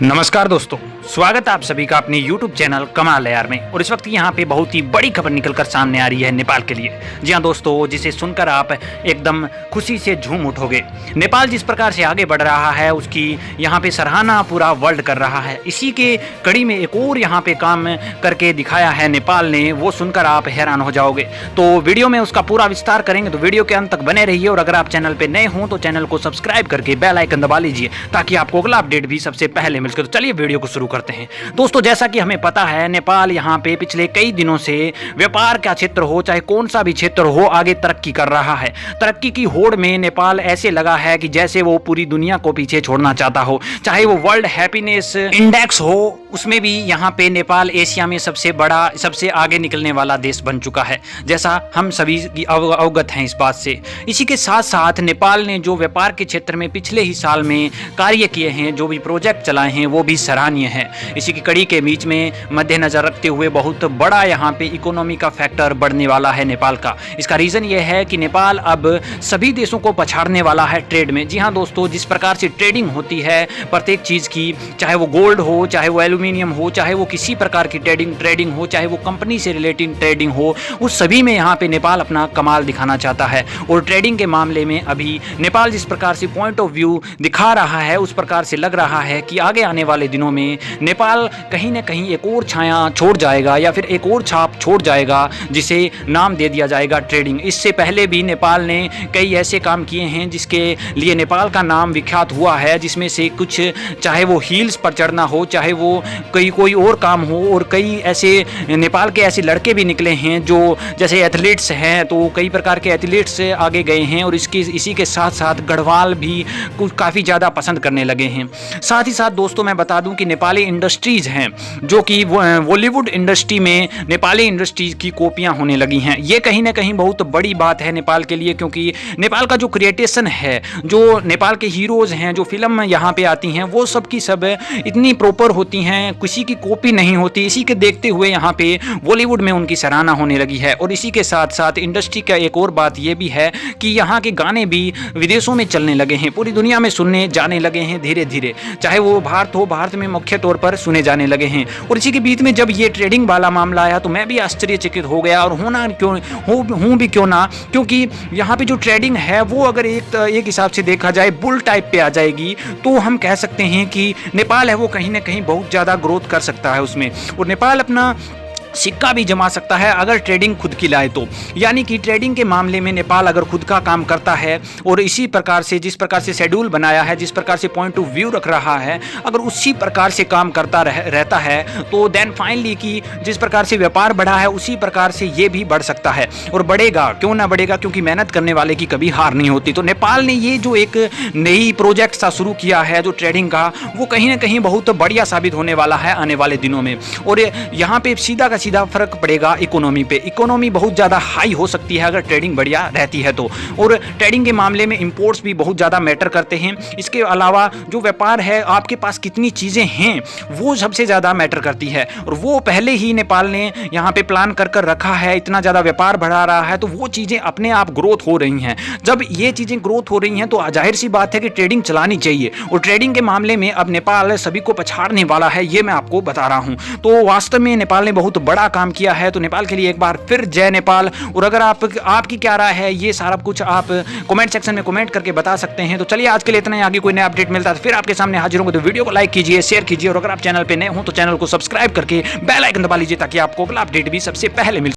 नमस्कार दोस्तों, स्वागत है आप सभी का अपने YouTube चैनल कमाल है यार में। और इस वक्त यहाँ पे बहुत ही बड़ी खबर निकलकर सामने आ रही है नेपाल के लिए। जी हाँ दोस्तों, जिसे सुनकर आप एकदम खुशी से झूम उठोगे। नेपाल जिस प्रकार से आगे बढ़ रहा है उसकी यहाँ पे सराहना पूरा वर्ल्ड कर रहा है। इसी के कड़ी में एक और यहाँ पे काम करके दिखाया है नेपाल ने, वो सुनकर आप हैरान हो जाओगे। तो वीडियो में उसका पूरा विस्तार करेंगे, तो वीडियो के अंत तक बने रहिए। और अगर आप चैनल पर नए हों तो चैनल को सब्सक्राइब करके बेल आइकन दबा लीजिए ताकि आपको अगला अपडेट भी सबसे पहले मिल सके। तो चलिए वीडियो को शुरू करते हैं। दोस्तों, जैसा कि हमें पता है नेपाल यहाँ पे पिछले कई दिनों से व्यापार का क्षेत्र हो चाहे कौन सा भी क्षेत्र हो, आगे तरक्की कर रहा है। तरक्की की होड़ में नेपाल ऐसे लगा है कि जैसे वो पूरी दुनिया को पीछे छोड़ना चाहता हो। चाहे वो वर्ल्ड हैप्पीनेस इंडेक्स हो, उसमें भी यहाँ पे नेपाल एशिया में सबसे बड़ा, सबसे आगे निकलने वाला देश बन चुका है, जैसा हम सभी अवगत हैं इस बात से। इसी के साथ साथ नेपाल ने जो व्यापार के क्षेत्र में पिछले ही साल में कार्य किए हैं, जो भी प्रोजेक्ट चलाए हैं, वो भी सराहनीय है। इसी की कड़ी के बीच में मद्देनजर रखते हुए बहुत बड़ा यहाँ पे इकोनॉमी का फैक्टर बढ़ने वाला है नेपाल का। इसका रीजन ये है कि नेपाल अब सभी देशों को पछाड़ने वाला है ट्रेड में। जी हाँ दोस्तों, जिस प्रकार से ट्रेडिंग होती है प्रत्येक चीज की, चाहे वो गोल्ड हो, चाहे वो एल्यूमिनियम हो, चाहे वो किसी प्रकार की ट्रेडिंग हो, चाहे वो कंपनी से रिलेटेड ट्रेडिंग हो, उस सभी में यहाँ पे नेपाल अपना कमाल दिखाना चाहता है। और ट्रेडिंग के मामले में अभी नेपाल जिस प्रकार से पॉइंट ऑफ व्यू दिखा रहा है, उस प्रकार से लग रहा है कि आगे आने वाले दिनों में नेपाल कहीं ना कहीं एक और छाया छोड़ जाएगा या फिर एक और छाप छोड़ जाएगा, जिसे नाम दे दिया जाएगा ट्रेडिंग। इससे पहले भी नेपाल ने कई ऐसे काम किए हैं जिसके लिए नेपाल का नाम विख्यात हुआ है, जिसमें से कुछ, चाहे वो हील्स पर चढ़ना हो, चाहे वो कोई और काम हो। और कई ऐसे नेपाल के ऐसे लड़के भी निकले हैं जो जैसे एथलीट्स हैं, तो कई प्रकार के एथलीट्स आगे गए हैं। और इसी के साथ साथ गढ़वाल भी कुछ काफ़ी ज़्यादा पसंद करने लगे हैं। साथ ही साथ दोस्तों मैं बता दूं कि नेपाली इंडस्ट्रीज हैं जो कि बॉलीवुड इंडस्ट्री में नेपाली इंडस्ट्रीज की कॉपियां होने लगी हैं। ये कहीं ना कहीं बहुत बड़ी बात है नेपाल के लिए, क्योंकि नेपाल का जो क्रिएटेशन है, जो नेपाल के हीरोज़ हैं, जो फिल्म यहाँ पे आती हैं, वो सब की सब इतनी प्रॉपर होती हैं, किसी की कॉपी नहीं होती। इसी के देखते हुए यहाँ पे बॉलीवुड में उनकी सराहना होने लगी है। और इसी के साथ साथ इंडस्ट्री का एक और बात ये भी है कि यहाँ के गाने भी विदेशों में चलने लगे हैं, पूरी दुनिया में सुनने जाने लगे हैं धीरे धीरे। चाहे वो भारत हो, भारत में मुख्य तौर पर सुने जाने लगे हैं। और इसी के बीच में जब ये ट्रेडिंग वाला मामला आया तो मैं भी आश्चर्यचकित हो गया, और हूँ भी क्यों ना, क्योंकि यहाँ पे जो ट्रेडिंग है वो अगर एक हिसाब से देखा जाए बुल टाइप पे आ जाएगी, तो हम कह सकते हैं कि नेपाल है वो कहीं ना कहीं बहुत ज़्यादा ग्रोथ कर सकता है उसमें। और नेपाल अपना सिक्का भी जमा सकता है अगर ट्रेडिंग खुद की लाए तो। यानी कि ट्रेडिंग के मामले में नेपाल अगर खुद का काम करता है और इसी प्रकार से, जिस प्रकार से शेड्यूल बनाया है, जिस प्रकार से पॉइंट ऑफ व्यू रख रहा है, अगर उसी प्रकार से काम करता रहता है, तो देन फाइनली कि जिस प्रकार से व्यापार बढ़ा है उसी प्रकार से ये भी बढ़ सकता है। और बढ़ेगा, क्यों ना बढ़ेगा, क्योंकि मेहनत करने वाले की कभी हार नहीं होती। तो नेपाल ने ये जो एक नई प्रोजेक्ट सा शुरू किया है जो ट्रेडिंग का, वो कहीं ना कहीं बहुत बढ़िया साबित होने वाला है आने वाले दिनों में। और यहाँ पे सीधा फर्क पड़ेगा इकोनॉमी पे। इकोनॉमी बहुत ज़्यादा हाई हो सकती है अगर ट्रेडिंग बढ़िया रहती है तो। और ट्रेडिंग के मामले में इंपोर्ट्स भी बहुत ज़्यादा मैटर करते हैं। इसके अलावा जो व्यापार है, आपके पास कितनी चीज़ें हैं, वो सबसे ज़्यादा मैटर करती है। और वो पहले ही नेपाल ने यहाँ पे प्लान कर रखा है, इतना ज़्यादा व्यापार बढ़ा रहा है, तो वो चीज़ें अपने आप ग्रोथ हो रही हैं। जब ये चीज़ें ग्रोथ हो रही हैं तो जाहिर सी बात है कि ट्रेडिंग चलानी चाहिए। और ट्रेडिंग के मामले में अब नेपाल सभी को पछाड़ने वाला है, ये मैं आपको बता रहा हूँ। तो वास्तव में नेपाल ने बहुत बड़ा काम किया है। तो नेपाल के लिए एक बार फिर जय नेपाल। और अगर आपकी क्या राय है, ये सारा कुछ आप कमेंट सेक्शन में कमेंट करके बता सकते हैं। तो चलिए आज के लिए इतना ही। आगे कोई नया अपडेट मिलता है तो फिर आपके सामने हाजिर होंगे। तो वीडियो को लाइक कीजिए, शेयर कीजिए, और अगर आप चैनल पे नए हो तो चैनल को सब्सक्राइब करके बेल आइकन दबा लीजिए ताकि आपको अगला अपडेट भी सबसे पहले मिल